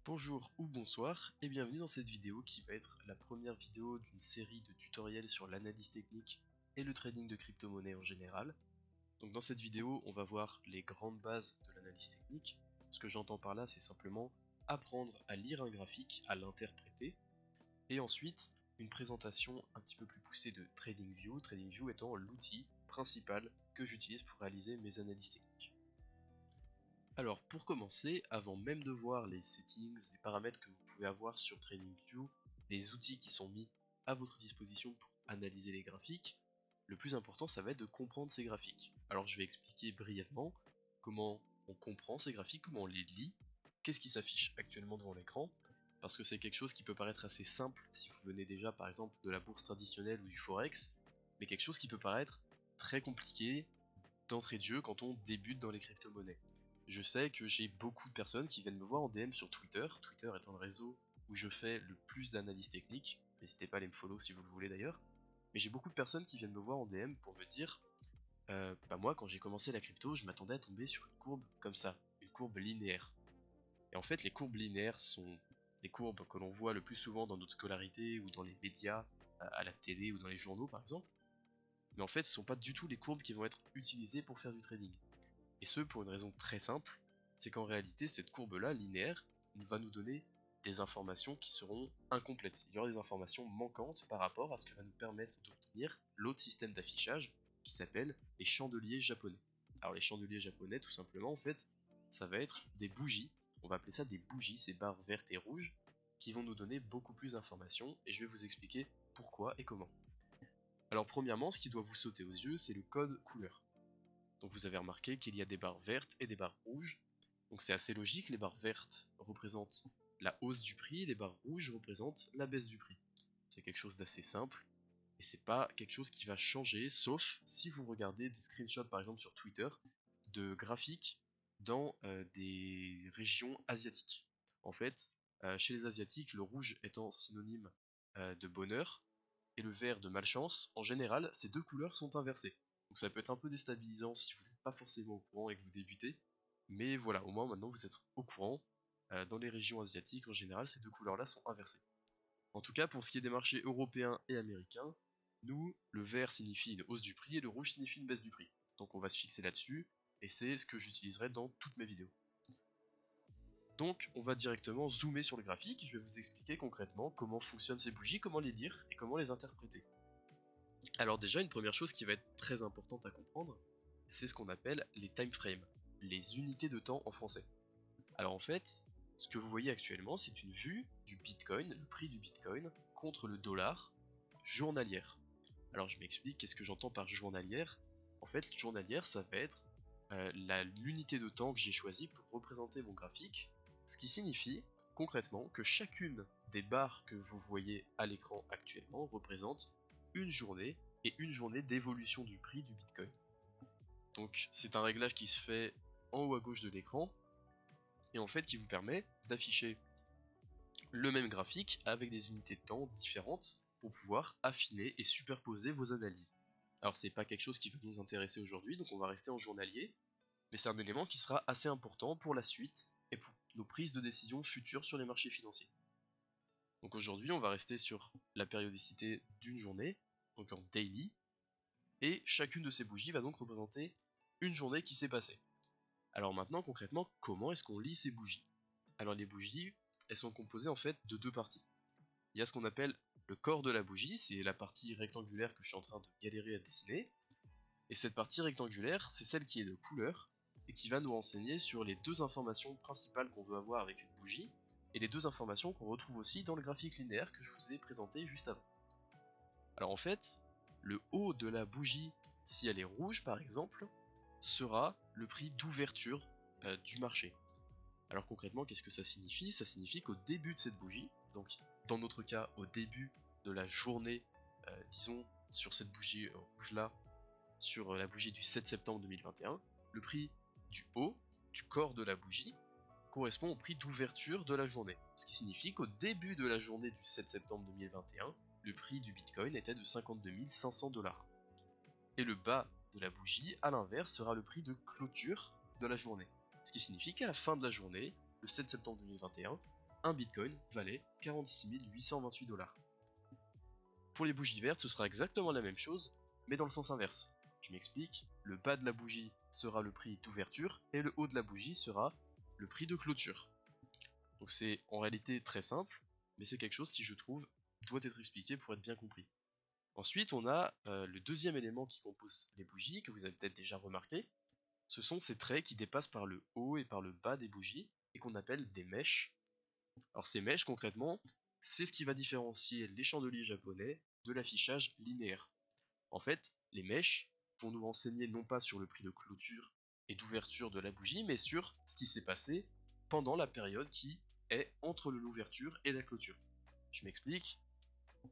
Bonjour ou bonsoir et bienvenue dans cette vidéo qui va être la première vidéo d'une série de tutoriels sur l'analyse technique et le trading de crypto-monnaies en général. Donc dans cette vidéo, on va voir les grandes bases de l'analyse technique. Ce que j'entends par là, c'est simplement apprendre à lire un graphique, à l'interpréter, et ensuite une présentation un petit peu plus poussée de TradingView étant l'outil principal que j'utilise pour réaliser mes analyses techniques. Alors pour commencer, avant même de voir les settings, les paramètres que vous pouvez avoir sur TradingView, les outils qui sont mis à votre disposition pour analyser les graphiques, le plus important ça va être de comprendre ces graphiques. Alors je vais expliquer brièvement comment on comprend ces graphiques, comment on les lit, qu'est-ce qui s'affiche actuellement devant l'écran, parce que c'est quelque chose qui peut paraître assez simple si vous venez déjà par exemple de la bourse traditionnelle ou du forex, mais quelque chose qui peut paraître très compliqué d'entrée de jeu quand on débute dans les crypto-monnaies. Je sais que j'ai beaucoup de personnes qui viennent me voir en DM sur Twitter, Twitter étant le réseau où je fais le plus d'analyse technique, n'hésitez pas à aller me follow si vous le voulez d'ailleurs, mais j'ai beaucoup de personnes qui viennent me voir en DM pour me dire moi quand j'ai commencé la crypto, je m'attendais à tomber sur une courbe comme ça, une courbe linéaire. Et en fait les courbes linéaires sont des courbes que l'on voit le plus souvent dans notre scolarité ou dans les médias, à la télé ou dans les journaux par exemple, mais en fait ce ne sont pas du tout les courbes qui vont être utilisées pour faire du trading. Et ce pour une raison très simple, c'est qu'en réalité cette courbe-là, linéaire, va nous donner des informations qui seront incomplètes. Il y aura des informations manquantes par rapport à ce que va nous permettre d'obtenir l'autre système d'affichage qui s'appelle les chandeliers japonais. Alors les chandeliers japonais, tout simplement, en fait, ça va être des bougies, on va appeler ça des bougies, ces barres vertes et rouges, qui vont nous donner beaucoup plus d'informations, et je vais vous expliquer pourquoi et comment. Alors premièrement, ce qui doit vous sauter aux yeux, c'est le code couleur. Donc vous avez remarqué qu'il y a des barres vertes et des barres rouges. Donc c'est assez logique, les barres vertes représentent la hausse du prix, les barres rouges représentent la baisse du prix. C'est quelque chose d'assez simple, et c'est pas quelque chose qui va changer, sauf si vous regardez des screenshots par exemple sur Twitter, de graphiques dans des régions asiatiques. En fait, chez les asiatiques, le rouge étant synonyme de bonheur, et le vert de malchance, en général, ces deux couleurs sont inversées. Donc ça peut être un peu déstabilisant si vous n'êtes pas forcément au courant et que vous débutez, mais voilà, au moins maintenant vous êtes au courant. Dans les régions asiatiques, en général, ces deux couleurs-là sont inversées. En tout cas, pour ce qui est des marchés européens et américains, nous, le vert signifie une hausse du prix et le rouge signifie une baisse du prix. Donc on va se fixer là-dessus, et c'est ce que j'utiliserai dans toutes mes vidéos. Donc on va directement zoomer sur le graphique, je vais vous expliquer concrètement comment fonctionnent ces bougies, comment les lire et comment les interpréter. Alors déjà, une première chose qui va être très importante à comprendre, c'est ce qu'on appelle les time frames, les unités de temps en français. Alors en fait, ce que vous voyez actuellement, c'est une vue du Bitcoin, le prix du Bitcoin, contre le dollar journalière. Alors je m'explique, qu'est-ce que j'entends par journalière? En fait, journalière, ça va être l'unité de temps que j'ai choisie pour représenter mon graphique, ce qui signifie concrètement que chacune des barres que vous voyez à l'écran actuellement représente une journée et une journée d'évolution du prix du Bitcoin. Donc c'est un réglage qui se fait en haut à gauche de l'écran et en fait qui vous permet d'afficher le même graphique avec des unités de temps différentes pour pouvoir affiner et superposer vos analyses. Alors c'est pas quelque chose qui va nous intéresser aujourd'hui, donc on va rester en journalier, mais c'est un élément qui sera assez important pour la suite et pour nos prises de décision futures sur les marchés financiers. Donc aujourd'hui on va rester sur la périodicité d'une journée, donc en daily, et chacune de ces bougies va donc représenter une journée qui s'est passée. Alors maintenant concrètement, comment est-ce qu'on lit ces bougies? Alors les bougies, elles sont composées en fait de deux parties. Il y a ce qu'on appelle le corps de la bougie, c'est la partie rectangulaire que je suis en train de galérer à dessiner, et cette partie rectangulaire, c'est celle qui est de couleur, et qui va nous renseigner sur les deux informations principales qu'on veut avoir avec une bougie, et les deux informations qu'on retrouve aussi dans le graphique linéaire que je vous ai présenté juste avant. Alors en fait, le haut de la bougie, si elle est rouge par exemple, sera le prix d'ouverture du marché. Alors concrètement, qu'est-ce que ça signifie? Ça signifie qu'au début de cette bougie, donc dans notre cas au début de la journée, disons sur cette bougie rouge là, sur la bougie du 7 septembre 2021, le prix du haut, du corps de la bougie, correspond au prix d'ouverture de la journée. Ce qui signifie qu'au début de la journée du 7 septembre 2021, le prix du Bitcoin était de 52 500 $. Et le bas de la bougie, à l'inverse, sera le prix de clôture de la journée. Ce qui signifie qu'à la fin de la journée, le 7 septembre 2021, un bitcoin valait 46 828 $. Pour les bougies vertes, ce sera exactement la même chose, mais dans le sens inverse. Je m'explique, le bas de la bougie sera le prix d'ouverture et le haut de la bougie sera le prix de clôture. Donc c'est en réalité très simple, mais c'est quelque chose qui, je trouve, doit être expliqué pour être bien compris. Ensuite, on a le deuxième élément qui compose les bougies, que vous avez peut-être déjà remarqué. Ce sont ces traits qui dépassent par le haut et par le bas des bougies, et qu'on appelle des mèches. Alors ces mèches, concrètement, c'est ce qui va différencier les chandeliers japonais de l'affichage linéaire. En fait, les mèches vont nous renseigner non pas sur le prix de clôture et d'ouverture de la bougie, mais sur ce qui s'est passé pendant la période qui est entre l'ouverture et la clôture. Je m'explique.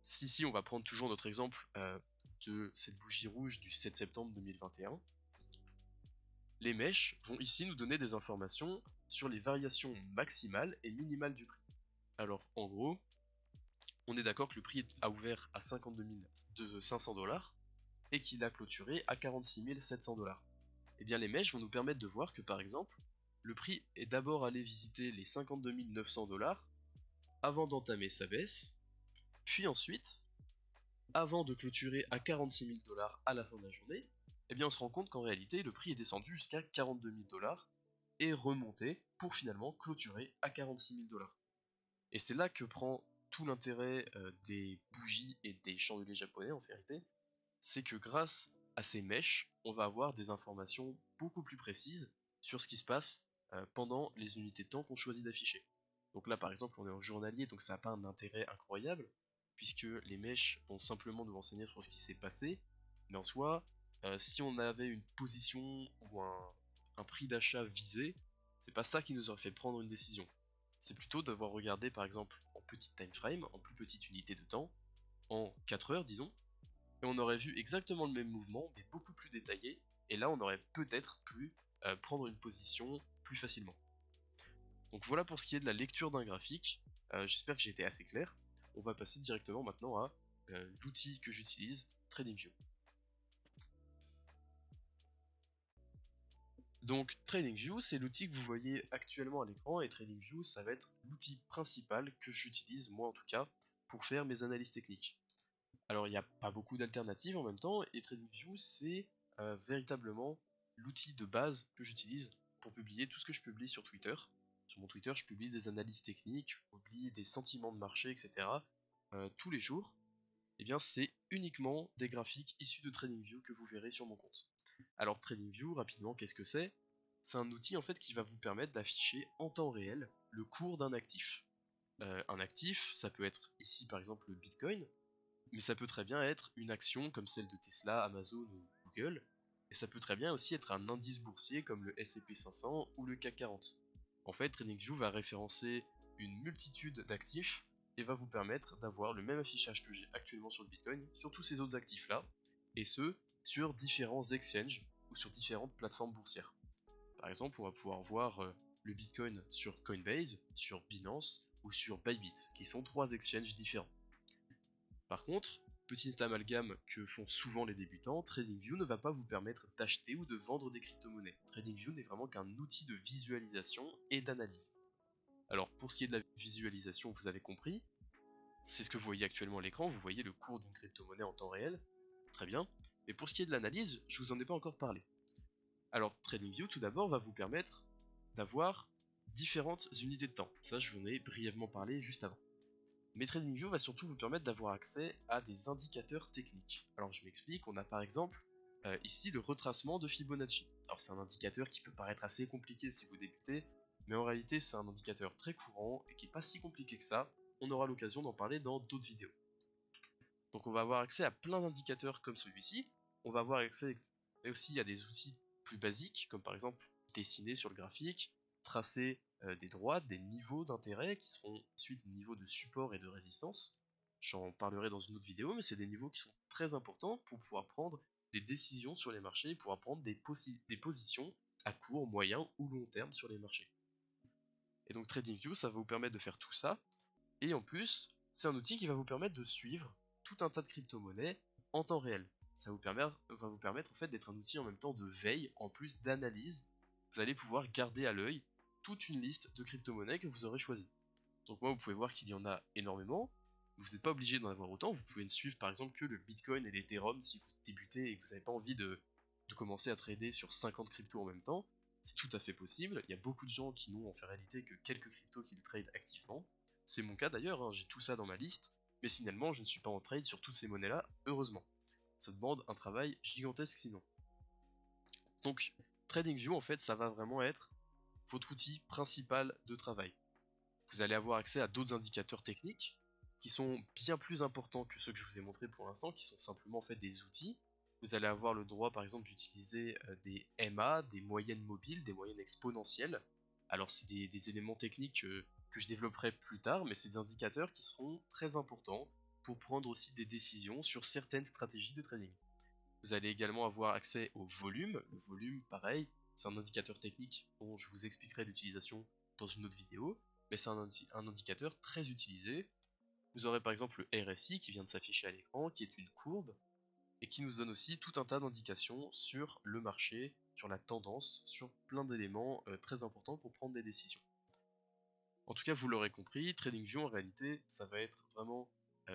Si on va prendre toujours notre exemple de cette bougie rouge du 7 septembre 2021, les mèches vont ici nous donner des informations sur les variations maximales et minimales du prix. Alors en gros, on est d'accord que le prix a ouvert à 52 500 $, et qu'il a clôturé à 46 700 $. Et bien les mèches vont nous permettre de voir que par exemple, le prix est d'abord allé visiter les 52 900 $ avant d'entamer sa baisse, puis ensuite, avant de clôturer à 46 000 $ à la fin de la journée, eh bien on se rend compte qu'en réalité le prix est descendu jusqu'à 42 000 $ et remonté pour finalement clôturer à 46 000 $. Et c'est là que prend tout l'intérêt des bougies et des chandeliers japonais en vérité, c'est que grâce à ces mèches, on va avoir des informations beaucoup plus précises sur ce qui se passe pendant les unités de temps qu'on choisit d'afficher. Donc là par exemple on est en journalier, donc ça n'a pas un intérêt incroyable, puisque les mèches vont simplement nous renseigner sur ce qui s'est passé, mais en soi, si on avait une position ou un prix d'achat visé, c'est pas ça qui nous aurait fait prendre une décision. C'est plutôt d'avoir regardé par exemple en petite time frame, en plus petite unité de temps, en 4 heures disons, et on aurait vu exactement le même mouvement, mais beaucoup plus détaillé, et là on aurait peut-être pu prendre une position plus facilement. Donc voilà pour ce qui est de la lecture d'un graphique, j'espère que j'ai été assez clair. On va passer directement maintenant à l'outil que j'utilise, TradingView. Donc TradingView, c'est l'outil que vous voyez actuellement à l'écran, et TradingView, ça va être l'outil principal que j'utilise, moi en tout cas, pour faire mes analyses techniques. Alors il n'y a pas beaucoup d'alternatives en même temps, et TradingView c'est véritablement l'outil de base que j'utilise pour publier tout ce que je publie sur Twitter. Sur mon Twitter, je publie des analyses techniques, je publie des sentiments de marché, etc. Tous les jours. Et bien c'est uniquement des graphiques issus de TradingView que vous verrez sur mon compte. Alors TradingView, rapidement, qu'est-ce que c'est? C'est un outil en fait qui va vous permettre d'afficher en temps réel le cours d'un actif. Un actif, ça peut être ici par exemple le Bitcoin, mais ça peut très bien être une action comme celle de Tesla, Amazon ou Google, et ça peut très bien aussi être un indice boursier comme le S&P 500 ou le CAC 40. En fait, TradingView va référencer une multitude d'actifs et va vous permettre d'avoir le même affichage que j'ai actuellement sur le Bitcoin sur tous ces autres actifs là, et ce, sur différents exchanges ou sur différentes plateformes boursières. Par exemple, on va pouvoir voir le Bitcoin sur Coinbase, sur Binance ou sur Bybit, qui sont trois exchanges différents. Par contre, petit amalgame que font souvent les débutants, TradingView ne va pas vous permettre d'acheter ou de vendre des crypto-monnaies. TradingView n'est vraiment qu'un outil de visualisation et d'analyse. Alors pour ce qui est de la visualisation, vous avez compris, c'est ce que vous voyez actuellement à l'écran, vous voyez le cours d'une crypto-monnaie en temps réel, très bien. Mais pour ce qui est de l'analyse, je vous en ai pas encore parlé. Alors TradingView tout d'abord va vous permettre d'avoir différentes unités de temps. Ça je vous en ai brièvement parlé juste avant. Mais TradingView va surtout vous permettre d'avoir accès à des indicateurs techniques. Alors je m'explique, on a par exemple ici le retracement de Fibonacci. Alors c'est un indicateur qui peut paraître assez compliqué si vous débutez, mais en réalité c'est un indicateur très courant et qui n'est pas si compliqué que ça. On aura l'occasion d'en parler dans d'autres vidéos. Donc on va avoir accès à plein d'indicateurs comme celui-ci. On va avoir accès aussi à des outils plus basiques, comme par exemple dessiner sur le graphique, tracer des droites, des niveaux d'intérêt qui seront ensuite des niveaux de support et de résistance. J'en parlerai dans une autre vidéo, mais c'est des niveaux qui sont très importants pour pouvoir prendre des décisions sur les marchés, pouvoir prendre des positions à court, moyen ou long terme sur les marchés. Et donc TradingView, ça va vous permettre de faire tout ça, et en plus, c'est un outil qui va vous permettre de suivre tout un tas de crypto-monnaies en temps réel. Ça va vous permettre en fait d'être un outil en même temps de veille, en plus d'analyse. Vous allez pouvoir garder à l'œil toute une liste de crypto-monnaies que vous aurez choisies. Donc moi, vous pouvez voir qu'il y en a énormément. Vous n'êtes pas obligé d'en avoir autant. Vous pouvez ne suivre par exemple que le Bitcoin et l'Ethereum si vous débutez et que vous n'avez pas envie de commencer à trader sur 50 cryptos en même temps. C'est tout à fait possible. Il y a beaucoup de gens qui n'ont en réalité que quelques cryptos qu'ils tradent activement. C'est mon cas d'ailleurs, hein, j'ai tout ça dans ma liste. Mais finalement, je ne suis pas en trade sur toutes ces monnaies-là, heureusement. Ça demande un travail gigantesque sinon. Donc, TradingView, en fait, ça va vraiment être votre outil principal de travail. Vous allez avoir accès à d'autres indicateurs techniques qui sont bien plus importants que ceux que je vous ai montrés pour l'instant, qui sont simplement en fait des outils. Vous allez avoir le droit par exemple d'utiliser des MA, des moyennes mobiles, des moyennes exponentielles. Alors c'est des éléments techniques que je développerai plus tard, mais c'est des indicateurs qui seront très importants pour prendre aussi des décisions sur certaines stratégies de trading. Vous allez également avoir accès au volume. Le volume, pareil, c'est un indicateur technique dont je vous expliquerai l'utilisation dans une autre vidéo, mais c'est un indicateur très utilisé. Vous aurez par exemple le RSI qui vient de s'afficher à l'écran, qui est une courbe, et qui nous donne aussi tout un tas d'indications sur le marché, sur la tendance, sur plein d'éléments très importants pour prendre des décisions. En tout cas, vous l'aurez compris, TradingView en réalité, ça va être vraiment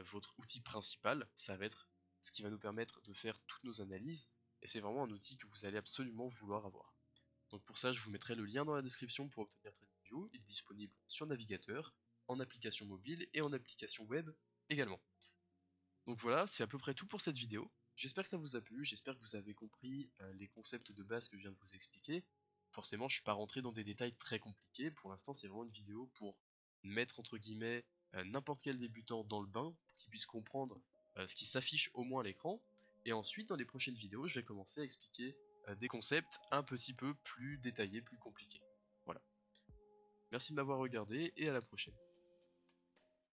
votre outil principal, ça va être ce qui va nous permettre de faire toutes nos analyses, et c'est vraiment un outil que vous allez absolument vouloir avoir. Donc pour ça, je vous mettrai le lien dans la description pour obtenir TradingView, il est disponible sur navigateur, en application mobile et en application web également. Donc voilà, c'est à peu près tout pour cette vidéo. J'espère que ça vous a plu, j'espère que vous avez compris les concepts de base que je viens de vous expliquer. Forcément, je suis pas rentré dans des détails très compliqués. Pour l'instant, c'est vraiment une vidéo pour mettre entre guillemets n'importe quel débutant dans le bain, pour qu'il puisse comprendre ce qui s'affiche au moins à l'écran. Et ensuite, dans les prochaines vidéos, je vais commencer à expliquer des concepts un petit peu plus détaillés, plus compliqués. Voilà. Merci de m'avoir regardé et à la prochaine.